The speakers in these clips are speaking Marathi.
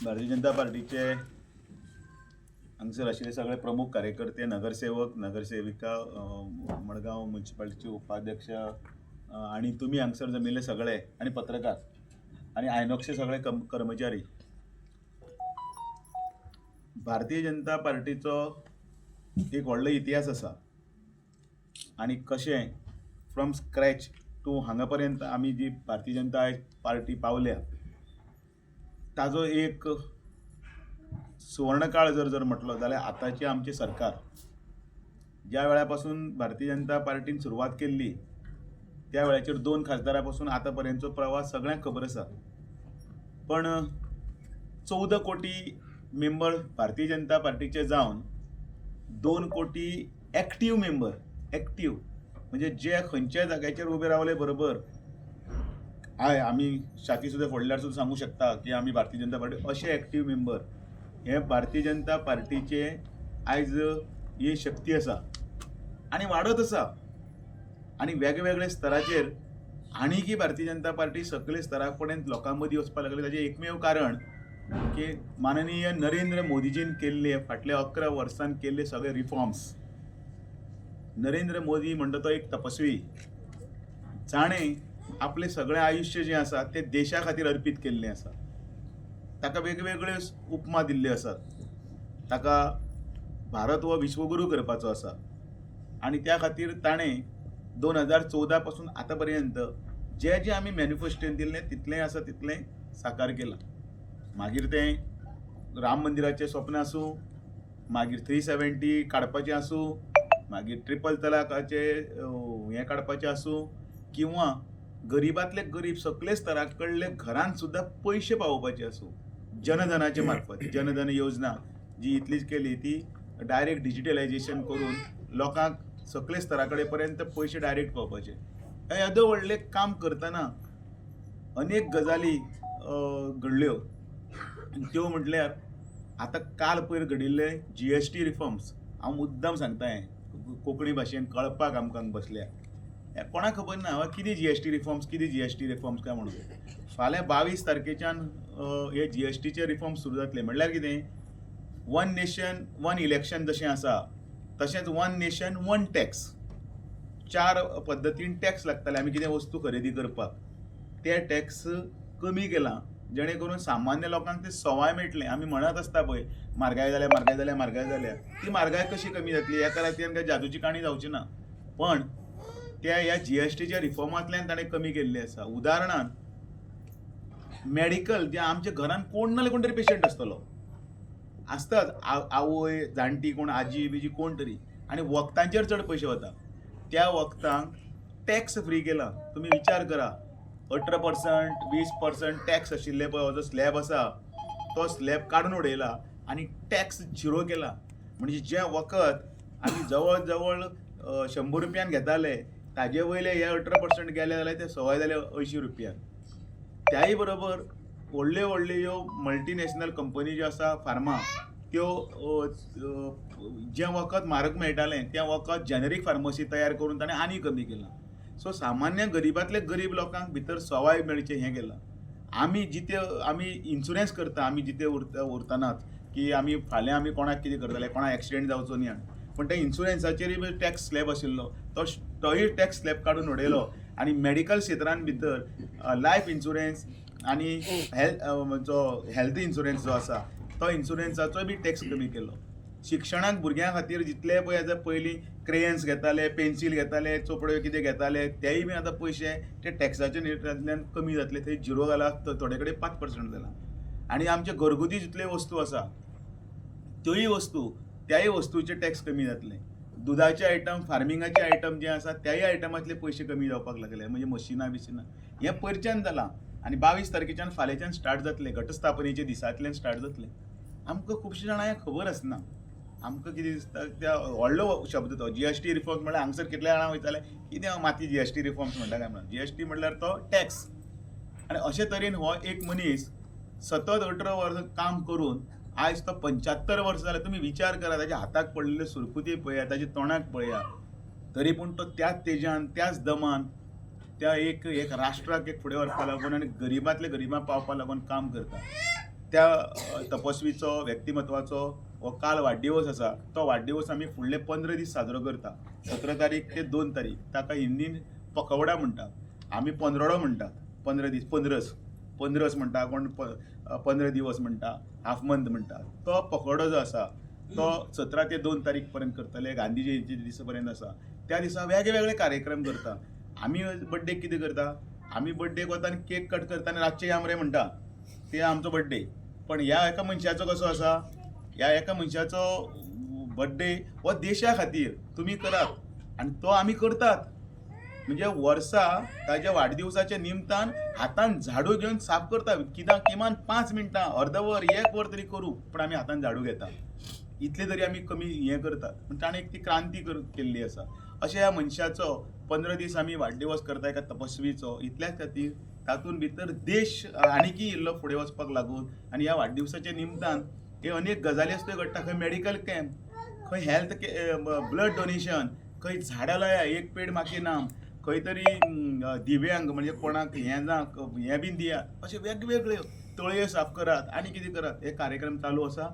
भारतीय जनता पार्टीचे हांगसर आशिल्ले सगळे प्रमुख कार्यकर्ते, नगरसेवक, नगरसेविका, मडगांव म्युनिसिपालिटीचे उपाध्यक्ष आणि तुम्ही हांगसर जमिल्ले सगळे आणि पत्रकार आणि आयनॉक्सचे सगळे कर्मचारी. भारतीय जनता पार्टीचो एक व्हडलो इतिहास आसा आणि कशें फ्रॉम स्क्रॅच टू हांगा पर्यंत आमी जी भारतीय जनता पार्टी पावल्या ताजो एक सुवर्णकाळ जर म्हटलो जाल्यार आताचे आमचे सरकार ज्या वेळापासून भारतीय जनता पार्टीन सुरवात केल्ली त्या वेळाचेर 2 खासदारां पासून आतां पर्यंतचो प्रवास सगळ्यांक खबर आसा. पण 14 कोटी मेंबर भारतीय जनता पार्टीचे जावन 2 कोटी एक्टिव्ह मेंबर, एक्टिव्ह म्हणजे जे खंयच्याय जाग्याचेर उबे रावले बरोबर आमी शाकी सुद्दां फोडल्यार सुद्दां सांगू शकता की आमी भारतीय जनता पार्टी अशे एक्टिव्ह मेंबर हे भारतीय जनता पार्टीचे आयज ही शक्ती आसा आणि वाडत आसा. आणि वेगवेगळ्या स्तराचेर आनीकय भारतीय जनता पार्टी सकले स्तरा पर्यंत लोकां मदीं वचपाक लागली. ताचें एकमेव कारण की माननीय नरेंद्र मोदीजीन केल्ले फाटल्या 11 वर्सांत केल्ले सगळे रिफॉर्म्स. नरेंद्र मोदी म्हणटा तो एक तपस्वी. जाणें आपले सगळें आयुश्य जें आसा तें देशा खातीर अर्पीत केल्लें आसा. ताका वेगवेगळे उपमा दिल्ले आसात. ताका भारत हो विश्वगुरू करपाचो आसा आणि त्या खातीर ताणें 2014 पासून आतां पर्यंत जे आमी मॅनिफेस्टोन दिल्लें तितलें आसा तितलें साकार केलां. मागीर तें राम मंदिराचें स्वप्न आसूं, मागीर 370 काडपाचें आसूं, मागीर ट्रिपल तलाकाचें हें काडपाचें आसूं, किंवा गरीबांतले गरीब सकले स्तरा कडले घरांत सुद्दां पयशे पावोवपाचे आसूं. जनधनाचे मार्फत जनधन योजना जी इतलीच केली ती डायरेक्ट डिजिटलायजेशन करून लोकांक सकले स्तरा कडेन पर्यंत पयशे डायरेक्ट पावपाचे. हे येदो व्हडलें काम करतना अनेक गजाली घडल्यो. त्यो म्हटल्यार आतां काल पयर घडिल्ले GST रिफॉर्म्स. हांव मुद्दाम सांगता हें कोंकणी भाशेन कळपाक आमकां बसल्या. कोणाक खबर ना कितें GST रिफॉर्म्स, कितें GST रिफॉर्म्स काय म्हणून. फाल्यां 22 तारखेच्यान हे GSTचे रिफॉर्म्स सुरू जातले. म्हणल्यार कितें, वन नेशन वन इलेक्शन जशें आसा तशेंच वन नेशन वन टॅक्स. 4 पद्दतीन टॅक्स लागताले आमी कितें वस्तू खरेदी करपाक. ते टॅक्स कमी केला जेणे करून सामान्य लोकांक ते सवाय मेळटले. आमी म्हणत आसता पळय म्हारगाय जाल्या म्हारगाय जाल्या म्हारगाय जाल्या. ती म्हारगाय कशी कमी जातली एका रातयान काय जादूची काणी जावची ना. पण त्या ह्या GSTच्या रिफॉर्मांतल्यान ताणें कमी केल्ली आसा. उदाहरणांत मेडिकल जे आमच्या घरान कोण नाल्यार कोण तरी पेशंट आसतलो आसताच, आवय जाणटी कोण आजी बिजी कोण तरी, आणि वखदांचेर चड पयशे वता. त्या वखदांक टॅक्स फ्री केला. तुमी विचार करा, 18% 20% टॅक्स आशिल्ले पळय हो जो स्लॅब आसा तो स्लॅब काडून उडयला आणि टॅक्स झिरो केला. म्हणजे जे वखद आमी जवळ जवळ 100 रुपयान घेताले ताजे वयले हे 18% गेले जाल्यार ते सवाय जाले 80 रुपयान. त्याही बरोबर व्हडल्यो व्हडल्यो मल्टीनॅशनल कंपनी ज्यो आसा फार्मा, त्यो जें वखद म्हारग मेळटालें तें वखद जेनेरीक फार्मसी तयार करून ताणें आनी कमी केलां. सो सामान्य गरीबांतले गरीब लोकांक भितर सवाय मेळचें हें केलां. आमी इन्शुरन्स करता, आमी जिते उरतनाच की आमी फाल्यां आमी कोणाक कितें करतले, कोणाक एक्सिडेंट जावचो न्ही. पण त्या इन्शुरन्साचेरय टॅक्स स्लॅब आशिल्लो तोय टॅक्स स्लॅब काडून उडयलो. आणि मेडिकल क्षेत्रांत भितर लायफ इन्शुरन्स आणि हेल्थ इन्शुरन्स जो आसा तो इन्शुरन्साचोय बी टॅक्स कमी केलो. शिक्षणाक भुरग्यां खातीर जितले पळय आतां पयलीं क्रेयन्स घेताले, पेन्सील घेताले, चोपड्यो कितें घेताले, तेय बी आतां पयशे ते टॅक्साच्या नियंत्रणांतल्यान कमी जातले. थंय झिरो जाला, थोडे कडेन 5% जाला. आणि आमचे घरगुती जितले वस्तू आसा त्योय वस्तू त्याय वस्तूचे टॅक्स कमी जातले. दुधाचे आयटम, फार्मिंगाचे आयटम जे आसा त्याय आयटमांतले पयशे कमी जावपाक लागले. म्हणजे मशिनां बिशिनां हें पयरच्यान जालां. आणि 22 तारखेच्यान फाल्यांच्यान स्टार्ट जातले, घटस्थापनेच्या दिसांतल्यान स्टार्ट जातले. आमकां खुबशे जाणां हें खबर आसना. आमकां कितें दिसता त्या व्हडलो शब्द तो GST रिफॉर्म्स म्हळ्यार हांगसर कितले जाणां वयताले कितें माती GST रिफॉर्म्स म्हणटा काय म्हणून. GST म्हटल्यार तो टॅक्स. आनी अशे तरेन हो एक मनीस सतत 18 वर्सां काम करून आयज तो 75 वर्सां जाले. तुमी विचार करा, ताच्या हाताक पडलेले सुरकुती पळया, ताच्या तोंडाक पळया. तरी पूण तो त्याच तेजान त्याच दमान त्या एक राष्ट्राक एक फुडें व्हरपा लागून आनी गरीबांतले गरीबां पावपा लागून काम करता. त्या तपस्वीचो व्यक्तिमत्वाचो हो काल वाडदिवस आसा. तो वाडदिवस आमी फुडले 15 दीस साजरो करता. 17 तारीख ते 2 तारीख. ताका हिंदीन पखवडा म्हणटात. आमी पंदरोडो म्हणटात. 15 दीस, पंदरस म्हणटा, कोण 15 दिवस म्हणटा, हाफ मंथ म्हणटा. तो पखवडो जो आसा तो 17 ते 2 तारीख पर्यंत करतले. गांधी जयंती दिसा पर्यंत आसा. त्या दिसा वेगळे कार्यक्रम करता. आमी बर्थडेक कितें करता, आमी बर्थडेक वता आनी केक कट करता आनी रातचे या मरे म्हणटा, ते आमचो बर्थडे. पण ह्या एका मनशाचो कसो आसा, ह्या एका मनशाचो बर्थडे हो देशा खातीर तुमी करात आनी तो आमी करतात. म्हणजे वर्सा ताच्या वाडदिवसाच्या निमतान हातान झाडू घेवन साफ करता. कित्याक किमान 5 मिनटां, अर्दवर, 1 वर तरी करूं, पण आमी हातान झाडू घेता. इतले तरी आमी कमी हें करतात. पण ताणें एक ती क्रांती केल्ली आसा. अशें ह्या मनशाचो 15 दीस आमी वाडदिवस करता, एका तपस्वीचो. इतल्याच खातीर तातूंत भितर देश आनीकय इल्लो फुडें वचपाक लागून आनी ह्या वाडदिवसाच्या निमतान हे अनेक गजाली असल्यो घडटा. खंय मेडिकल कॅम्प, खंय हेल्थ ब्लड डोनेशन, खंय झाडां लाया, एक पेड मागे नाम, खंय तरी दिव्यांग म्हणजे कोणाक हें ना हें बीन दियात. अशे वेगवेगळ्यो तळयो साफ करात आनी कितें करात, हे कार्यक्रम चालू आसा.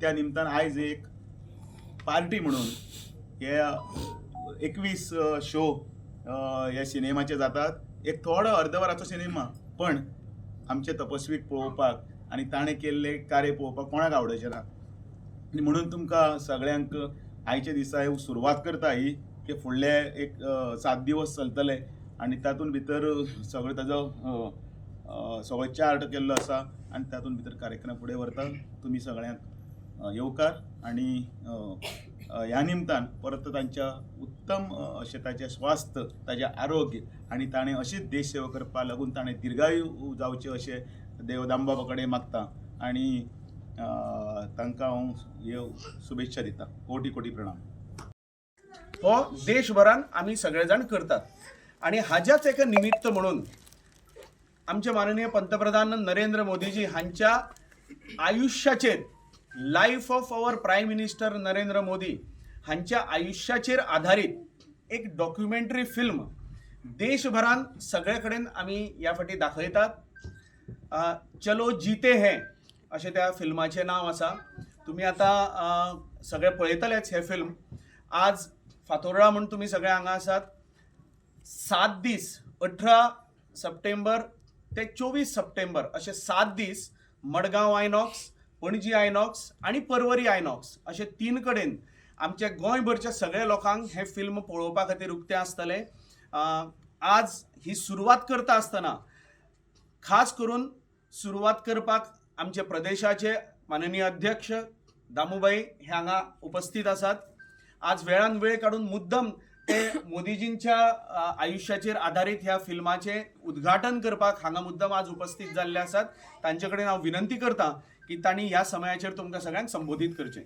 त्या निमतान आयज एक पार्टी म्हणून हे 21 शो ह्या सिनेमाचे जातात. एक थोडो अर्दवराचो सिनेमा, पण आमचे तपस्वीक पळोवपाक आनी ताणें केल्ले कार्य पळोवपाक कोणाक आवडचें ना. आनी म्हणून तुमकां सगळ्यांक आयच्या दिसा सुरवात करता ही, की फुडले एक 7 दिवस चलतले आनी तातूंत भितर सगळो ताजो सगळो चार्ट केल्लो आसा आनी तातूंत भितर कार्यक्रम फुडें व्हरता. तुमी सगळ्यांक येवकार आनी ह्या निमतान परत तांच्या उत्तम अशें ताचें स्वास्थ्य, ताचें आरोग्य आनी ताणें अशीच देश सेवा करपा लागून ताणें दिर्घायू जावचें अशें देव दामबाबा कडेन मागता आनी तांकां हांव ह्यो शुभेच्छा दिता. कोटी कोटी प्रणाम. हो देशभरान आमी सगळे जाण करतात आणि हाच्याच एका निमित्त म्हणून आमचे माननीय पंतप्रधान नरेंद्र मोदीजी हांच्या आयुष्याचेर, life of our prime minister Narendra Modi हांच्या आयुष्याचेर आधारित एक डॉक्युमेंटरी फिल्म देशभरान सगळे कडेन आमी ह्या फाटी दाखयतात. चलो जीते हैं अशें त्या फिल्माचें नांव आसा. तुमी आतां सगळे पळयतलेच हे फिल्म. आज फातोर्डा म्हूण तुमी सगळे हांगा आसात. 7 दीस 18 सप्टेंबर ते 24 सप्टेंबर अशे 7 दीस मडगांव आयनॉक्स, पणजी आयनॉक्स आणि परवरी आयनॉक्स अशे 3 कडेन आमच्या गोंयभरच्या सगळ्या लोकांक हे फिल्म पळोवपा खातीर उक्ते आसतले. आज ही सुरवात करता आसतना खास करून सुरवात करपाक आमचे प्रदेशाचे माननीय अध्यक्ष दामूबाई हे हांगा उपस्थित आसात. आज वेळान वेळ काढून मुद्दम ते मोदीजींच्या आयुष्याचेर आधारित ह्या फिल्माचे उद्घाटन करपाक हांगा मुद्दम आज उपस्थित जाल्ले आसात. तांचे कडेन हांव विनंती करता की तांणी ह्या समयाचेर तुमकां सगळ्यांक संबोधीत करचें.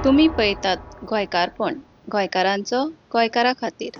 तुम्ही पळयतात गोंयकारपण, गोंयकारांचो गोंयकारा खातीर.